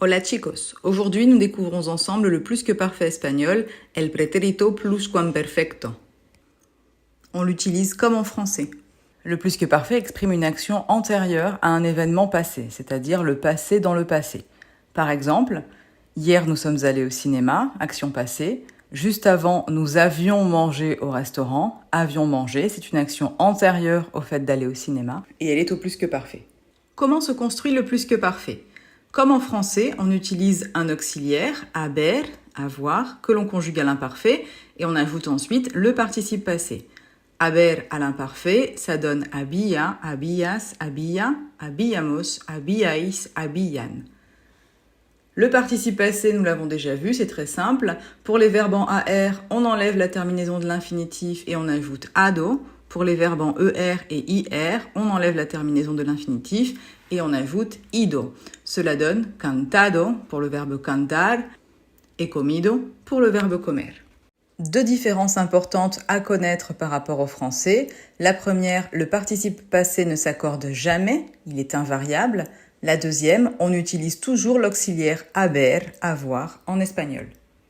Hola chicos, aujourd'hui nous découvrons ensemble le plus que parfait espagnol, el pretérito pluscuamperfecto. On l'utilise comme en français. Le plus que parfait exprime une action antérieure à un événement passé, c'est-à-dire le passé dans le passé. Par exemple, hier nous sommes allés au cinéma, action passée. Juste avant, nous avions mangé au restaurant, avions mangé, c'est une action antérieure au fait d'aller au cinéma, et elle est au plus que parfait. Comment se construit le plus que parfait ? Comme en français, on utilise un auxiliaire, haber, avoir, que l'on conjugue à l'imparfait, et on ajoute ensuite le participe passé. Haber à l'imparfait, ça donne había, habías, había, habíamos, habíais, habían. Le participe passé, nous l'avons déjà vu, c'est très simple. Pour les verbes en AR, on enlève la terminaison de l'infinitif et on ajoute ado. Pour les verbes en ER et IR, on enlève la terminaison de l'infinitif et on ajoute ido. Cela donne cantado pour le verbe cantar et comido pour le verbe comer. Deux différences importantes à connaître par rapport au français. La première, le participe passé ne s'accorde jamais, il est invariable. La deuxième, on utilise toujours l'auxiliaire haber, avoir, en espagnol.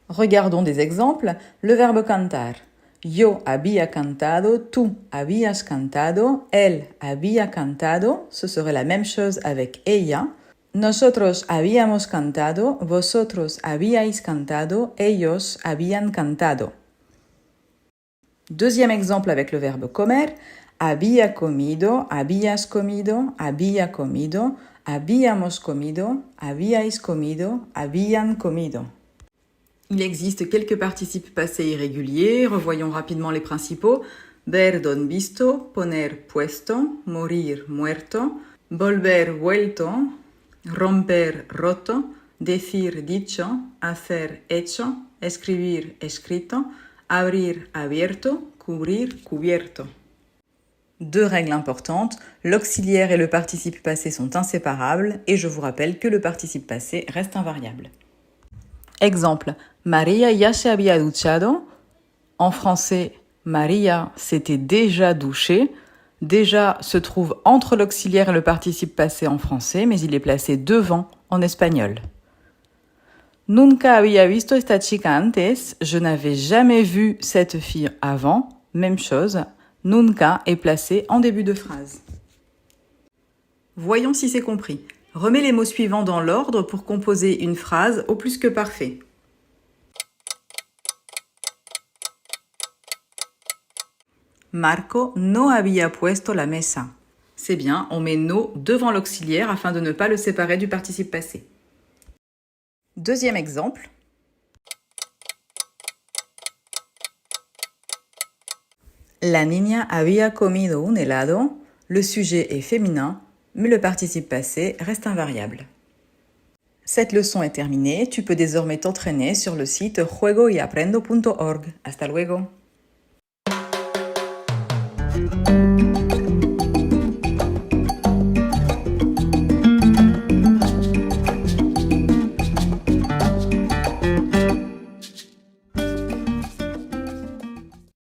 Regardons des exemples. Le verbe cantar. Yo había cantado, tú habías cantado, él había cantado, ce serait la même chose avec ella. Nosotros habíamos cantado, vosotros habíais cantado, ellos habían cantado. Deuxième exemple avec le verbe comer. Había comido, habías comido, había comido, habíamos comido, habíais comido, habían comido. Il existe quelques participes passés irréguliers, revoyons rapidement les principaux. Ver don visto, poner puesto, morir muerto, volver vuelto, romper roto, decir dicho, hacer hecho, escribir escrito, abrir abierto, cubrir cubierto. Deux règles importantes, l'auxiliaire et le participe passé sont inséparables et je vous rappelle que le participe passé reste invariable. Exemple, María ya se había duchado. En français, María s'était déjà douchée. Déjà se trouve entre l'auxiliaire et le participe passé en français, mais il est placé devant en espagnol. Nunca había visto esta chica antes. Je n'avais jamais vu cette fille avant. Même chose, nunca est placé en début de phrase. Voyons si c'est compris. Remets les mots suivants dans l'ordre pour composer une phrase au plus que parfait. Marco no había puesto la mesa. C'est bien, on met no devant l'auxiliaire afin de ne pas le séparer du participe passé. Deuxième exemple. La niña había comido un helado. Le sujet est féminin, mais le participe passé reste invariable. Cette leçon est terminée, tu peux désormais t'entraîner sur le site juegoyaprendo.org. Hasta luego!